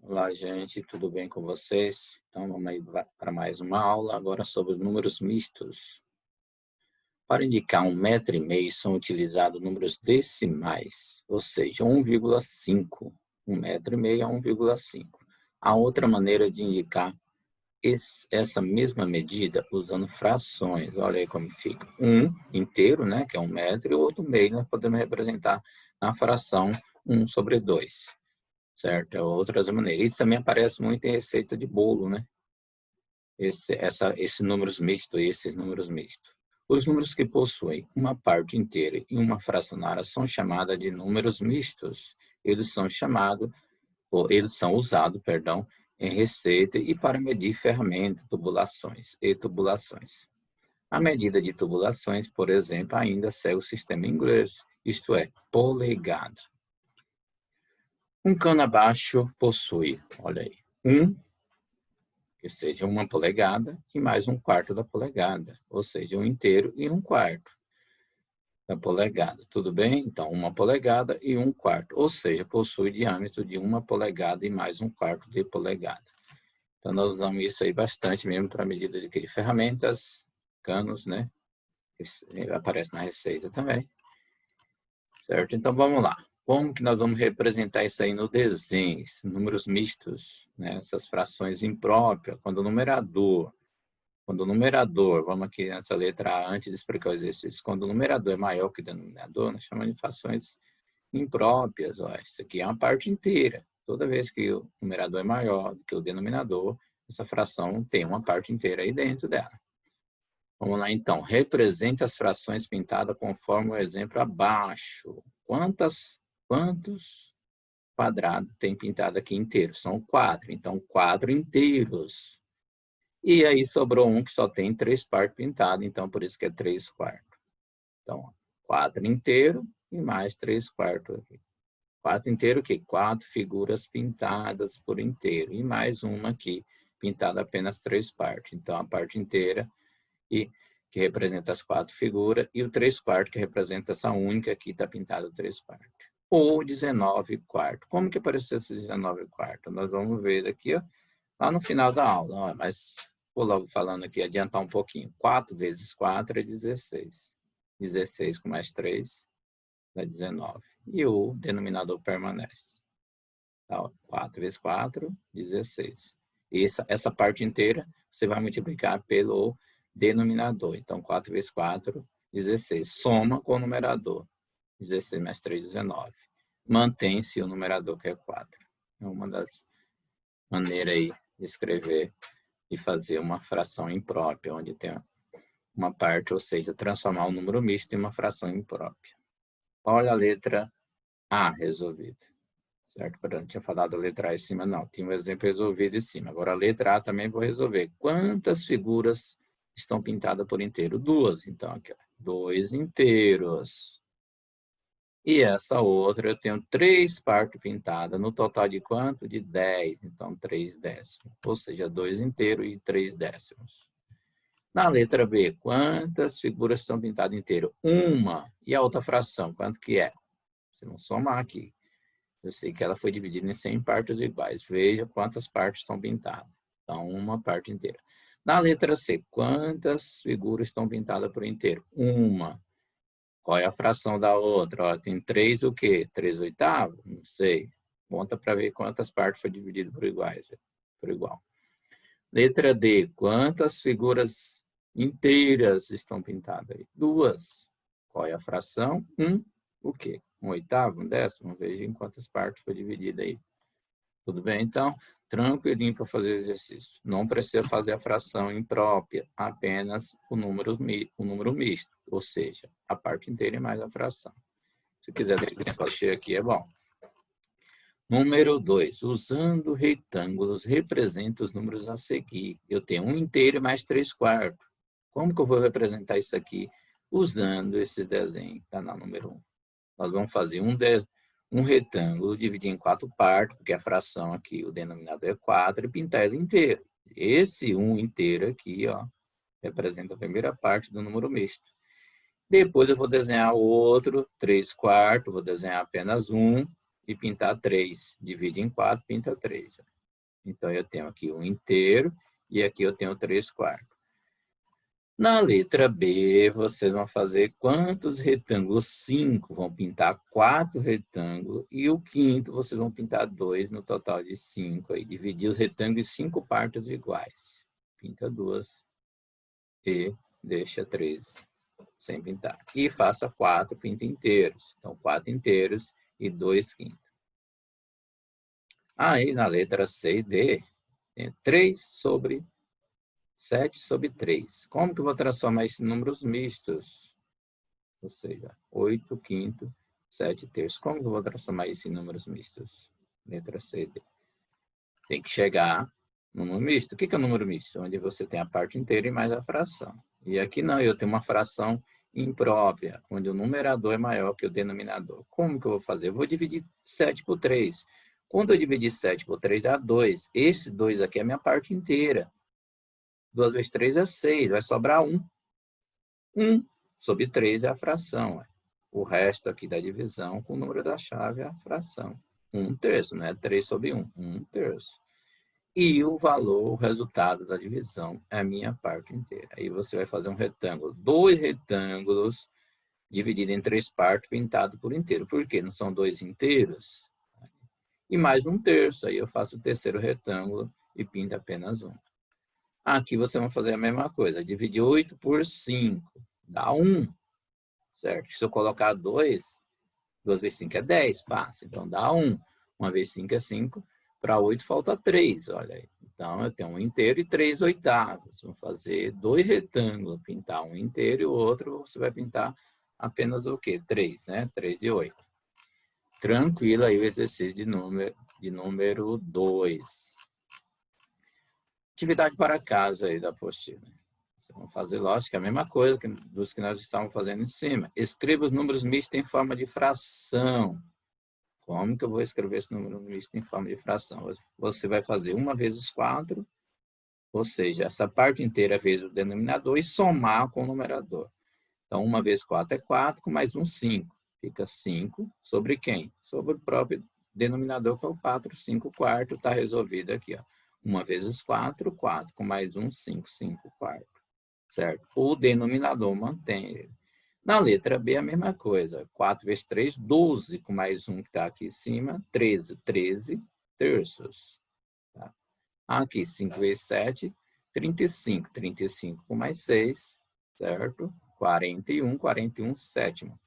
Olá, gente, tudo bem com vocês? Então, vamos aí para mais uma aula agora sobre os números mistos. Para indicar 1,5 m são utilizados números decimais, ou seja, 1,5. 1,5 m é 1,5. Há outra maneira de indicar essa mesma medida usando frações. Olha aí como fica. Um inteiro, né, que é 1 m, e o outro meio nós podemos representar na fração 1/2. Certo? Outras maneiras. Isso também aparece muito em receita de bolo, né? Esses números mistos, esses números mistos. Os números que possuem uma parte inteira e uma fracionária são chamados de números mistos. Eles são usados, perdão, em receita e para medir ferramenta, tubulações e tubulações. A medida de tubulações, por exemplo, ainda segue o sistema inglês, isto é, polegada. Um cano baixo possui, olha aí, que seja 1 polegada e mais 1/4 da polegada, ou seja, 1 inteiro e 1/4 da polegada, tudo bem? Então, 1 polegada e 1/4, ou seja, possui diâmetro de 1 polegada e mais 1/4 de polegada. Então, nós usamos isso aí bastante mesmo para medida de ferramentas, canos, né? Aparece na receita também, certo? Então, vamos lá. Como que nós vamos representar isso aí no desenho? Esses números mistos, né? Essas frações impróprias, quando o numerador, vamos aqui nessa letra A, antes de explicar o exercício, quando o numerador é maior que o denominador, nós chamamos de frações impróprias. Ó, isso aqui é uma parte inteira. Toda vez que o numerador é maior do que o denominador, essa fração tem uma parte inteira aí dentro dela. Vamos lá, então. Represente as frações pintadas conforme o exemplo abaixo. Quantos quadrados tem pintado aqui inteiro? São 4. Então, 4 inteiros. E aí sobrou um que só tem 3 partes pintadas, então por isso que é 3/4. Então, 4 inteiro e mais 3/4 aqui. 4 inteiro, o quê? 4 figuras pintadas por inteiro. E mais uma aqui, pintada apenas 3 partes. Então, a parte inteira, que representa as 4 figuras, e o 3/4, que representa essa única aqui, está pintada 3 partes. Ou 19/4. Como que apareceu esse 19/4? Nós vamos ver aqui, ó, lá no final da aula, ó, mas vou logo falando aqui, adiantar um pouquinho. 4 vezes 4 é 16. 16 com mais 3 dá 19. E o denominador permanece. Então, 4 vezes 4, 16. E essa parte inteira você vai multiplicar pelo denominador. Então, 4 vezes 4, 16. Soma com o numerador. 16 mais 3, 19. Mantém-se o numerador, que é 4. É uma das maneiras aí de escrever e fazer uma fração imprópria, onde tem uma parte, ou seja, transformar um número misto em uma fração imprópria. Olha a letra A resolvida, certo? Eu não tinha falado a letra A em cima, não. Tinha um exemplo resolvido em cima. Agora a letra A também vou resolver. Quantas figuras estão pintadas por inteiro? 2. Então, aqui, ó, 2 inteiros. E essa outra, eu tenho 3 partes pintadas, no total de quanto? De 10, então 3 décimos, ou seja, 2 inteiros e 3 décimos. Na letra B, quantas figuras estão pintadas inteiro? 1. E a outra fração, quanto que é? Se não somar aqui, eu sei que ela foi dividida em 100 partes iguais. Veja quantas partes estão pintadas. Então, uma parte inteira. Na letra C, quantas figuras estão pintadas por inteiro? 1. Qual é a fração da outra? Ó, tem 3 o quê? 3 oitavos? Não sei. Conta para ver quantas partes foi dividido por iguais, por igual. Letra D. Quantas figuras inteiras estão pintadas aí? 2. Qual é a fração? 1. O quê? 1/8? 1/10? Veja em quantas partes foi dividida aí. Tudo bem? Então, tranquilinho para fazer o exercício. Não precisa fazer a fração imprópria, apenas o número misto, ou seja, a parte inteira e mais a fração. Se quiser deixar aqui, é bom. Número 2. Usando retângulos, representa os números a seguir. Eu tenho 1 inteiro mais 3/4. Como que eu vou representar isso aqui? Usando esses desenhos. Está na número 1. Nós vamos fazer um retângulo, dividir em 4 partes, porque a fração aqui, o denominador é 4, e pintar ele inteiro. Esse 1 inteiro aqui, ó, representa a primeira parte do número misto. Depois eu vou desenhar o outro, 3/4, vou desenhar apenas 1 e pintar 3. Divide em 4, pinta 3. Então, eu tenho aqui um inteiro e aqui eu tenho 3/4. Na letra B, vocês vão fazer quantos retângulos? 5. Vão pintar 4 retângulos. E o quinto, vocês vão pintar 2 no total de 5. Aí, dividir os retângulos em 5 partes iguais. Pinta 2 e deixa 3 sem pintar. E faça 4 pinta inteiros. Então, 4 inteiros e 2 quintos. Aí, na letra C e D, tem 7 sobre 3. Como que eu vou transformar isso em números mistos? Ou seja, 8 quinto, 7 terços. Como que eu vou transformar isso em números mistos? Letra C e D. Tem que chegar no número misto. O que é um número misto? Onde você tem a parte inteira e mais a fração. E aqui não, eu tenho uma fração imprópria, onde o numerador é maior que o denominador. Como que eu vou fazer? Eu vou dividir 7 por 3. Quando eu dividir 7 por 3, dá 2. Esse 2 aqui é a minha parte inteira. 2 vezes 3 é 6, vai sobrar 1. 1 sobre 3 é a fração. O resto aqui da divisão com o número da chave é a fração. 1 terço, não é 3 sobre 1, 1 terço. E o valor, o resultado da divisão é a minha parte inteira. Aí você vai fazer um retângulo, 2 retângulos divididos em 3 partes, pintado por inteiro. Por quê? Não são 2 inteiros? E mais 1 terço. Aí eu faço o terceiro retângulo e pinto apenas 1. Aqui você vai fazer a mesma coisa. Dividir 8 por 5. Dá 1. Certo? Se eu colocar 2, 2 vezes 5 é 10. Passa. Então dá 1. 1 vezes 5 é 5. Para 8 falta 3. Olha aí. Então eu tenho 1 inteiro e 3 oitavos. Vou fazer 2 retângulos. Pintar um inteiro e o outro você vai pintar apenas o quê? 3, né? 3 de 8. Tranquilo aí o exercício de número 2. Atividade para casa aí da apostila. Vocês vão fazer, lógico, a mesma coisa dos que nós estávamos fazendo em cima. Escreva os números mistos em forma de fração. Como que eu vou escrever esse número misto em forma de fração? Você vai fazer 1 vezes 4, ou seja, essa parte inteira vezes o denominador e somar com o numerador. Então, 1 vezes 4 é 4, com mais um 5. Fica 5 sobre quem? Sobre o próprio denominador, que é o 4, 5 quartos. Está resolvido aqui, ó. 1 vezes 4, 4, com mais um 5, 5 quartos. Certo? O denominador mantém ele. Na letra B, a mesma coisa. 4 vezes 3, 12, com mais um que está aqui em cima, 13. 13 terços. Tá? Aqui, 5 vezes 7, 35. 35 com mais 6, certo? 41, 41 sétimo.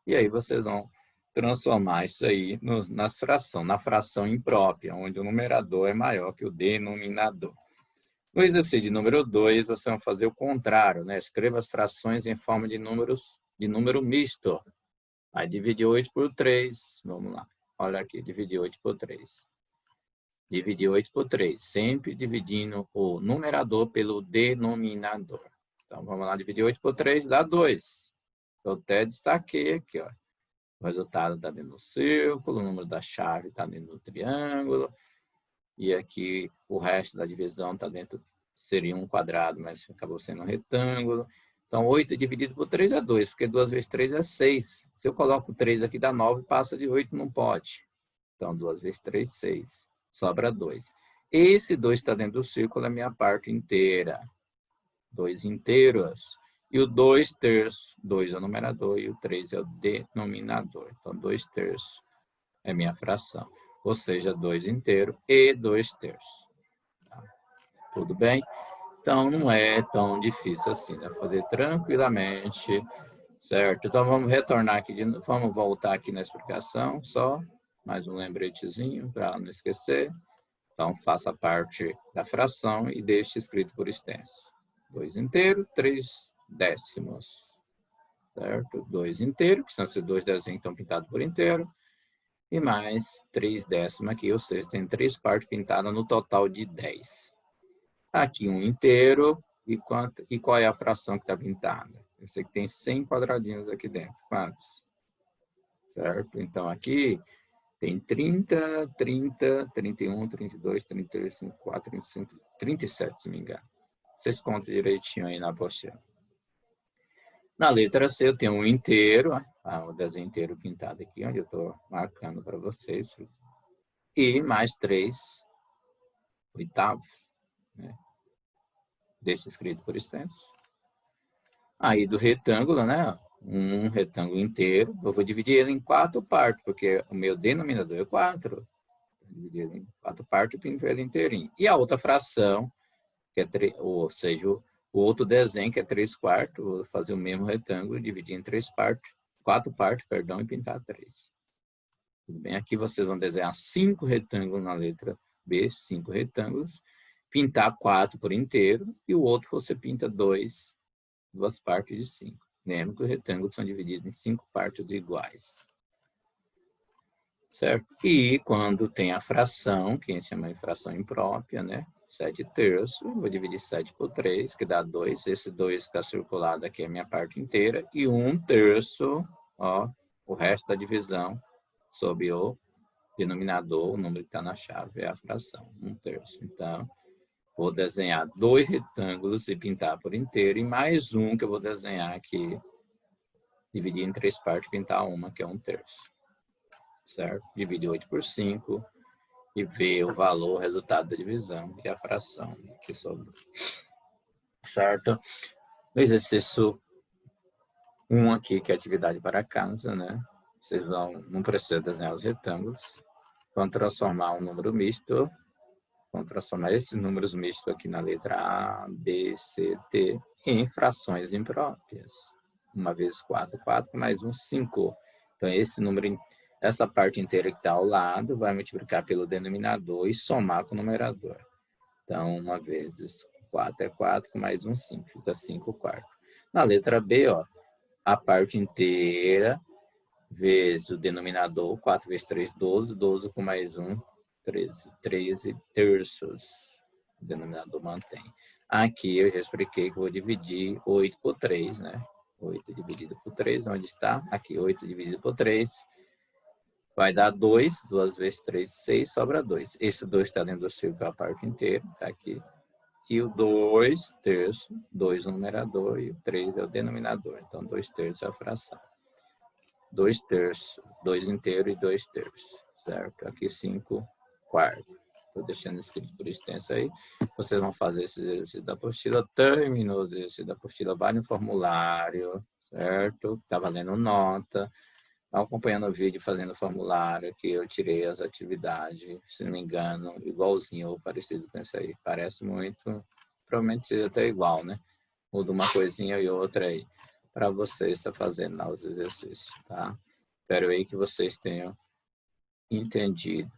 E aí vocês vão transformar isso aí nas frações, na fração imprópria, onde o numerador é maior que o denominador. No exercício de número 2, você vai fazer o contrário, né? Escreva as frações em forma de número misto. Aí, dividir 8 por 3. Vamos lá. Olha aqui, dividir 8 por 3. Dividir 8 por 3. Sempre dividindo o numerador pelo denominador. Então, vamos lá. Dividir 8 por 3 dá 2. Eu até destaquei aqui, ó. O resultado está dentro do círculo, o número da chave está dentro do triângulo. E aqui o resto da divisão está dentro, seria um quadrado, mas acabou sendo um retângulo. Então, 8 dividido por 3 é 2, porque 2 vezes 3 é 6. Se eu coloco 3 aqui, dá 9, passa de 8, não pode. Então, 2 vezes 3, 6. Sobra 2. Esse 2 está dentro do círculo, é a minha parte inteira. 2 inteiros. E o 2 terços, 2 é o numerador e o 3 é o denominador. Então, 2 terços é minha fração. Ou seja, 2 inteiro e 2 terços. Tá? Tudo bem? Então, não é tão difícil assim, né? Fazer tranquilamente, certo? Então, vamos retornar aqui, vamos voltar aqui na explicação, só mais um lembretezinho para não esquecer. Então, faça a parte da fração e deixe escrito por extenso. 2 inteiro, 3 décimos, certo? 2 inteiro, que são esses 2 desenhos que estão pintados por inteiro. E mais 3 décimos aqui, ou seja, tem 3 partes pintadas no total de 10. Aqui um inteiro, e qual é a fração que está pintada? Eu sei que tem 100 quadradinhos aqui dentro. Quantos? Certo? Então aqui tem 30, 30, 31, 32, 33, 34, 35, 37, se não me engano. Vocês contam direitinho aí na apostila. Na letra C eu tenho um inteiro, o desenho inteiro pintado aqui, onde eu estou marcando para vocês. E mais 3 oitavos, né? Desse escrito por extenso. Aí do retângulo, né? Um retângulo inteiro, eu vou dividir ele em 4 partes, porque o meu denominador é 4. Dividir ele em 4 partes e pinto ele inteirinho. E a outra fração, que é ou seja, o outro desenho, que é 3/4, vou fazer o mesmo retângulo, dividir em 3 partes, 4 partes, perdão, e pintar 3. Tudo bem? Aqui vocês vão desenhar 5 retângulos na letra B, 5 retângulos, pintar 4 por inteiro, e o outro você pinta 2 partes de 5. Lembra que os retângulos são divididos em 5 partes iguais. Certo? E quando tem a fração, que a gente chama de fração imprópria, né? 7/3, vou dividir 7 por 3, que dá 2. Esse 2 está circulado aqui é a minha parte inteira. E 1/3, ó, o resto da divisão sob o denominador, o número que está na chave é a fração, 1/3. Então, vou desenhar 2 retângulos e pintar por inteiro, e mais um que eu vou desenhar aqui, dividir em 3 partes, pintar uma, que é 1/3. Certo? Dividir 8 por 5 e ver o valor, o resultado da divisão e a fração que sobrou. Certo? No exercício 1 aqui, que é atividade para casa, né? Vocês não precisam desenhar os retângulos, vão transformar um número misto, vão transformar esses números mistos aqui na letra A, B, C, D em frações impróprias. 1 vezes 4, 4, mais 1, 5. Então, esse número, essa parte inteira que está ao lado, vai multiplicar pelo denominador e somar com o numerador. Então, 1 vezes 4 é 4, mais 1, 5. Fica 5/4. Na letra B, ó, a parte inteira vezes o denominador, 4 vezes 3, 12. 12 com mais 1, 13. 13/3. O denominador mantém. Aqui eu já expliquei que eu vou dividir 8 por 3, né? 8 dividido por 3, onde está? Aqui, 8 dividido por 3. Vai dar 2. 2 vezes 3, 6, sobra 2. Esse 2 está dentro do círculo, a parte inteira, está aqui. E o 2/3, 2 o numerador e o 3 é o denominador. Então, 2/3 é a fração. 2/3, 2 inteiro e 2/3, certo? Aqui 5/4. Estou deixando escrito por extenso aí. Vocês vão fazer esse exercício da apostila. Terminou o exercício da apostila, vai no formulário, certo? Está valendo nota. Vai acompanhando o vídeo, fazendo o formulário, que eu tirei as atividades, se não me engano, igualzinho ou parecido com isso aí. Parece muito, provavelmente seja até igual, né? Muda uma coisinha e outra aí, para vocês estar fazendo lá os exercícios, tá? Espero aí que vocês tenham entendido.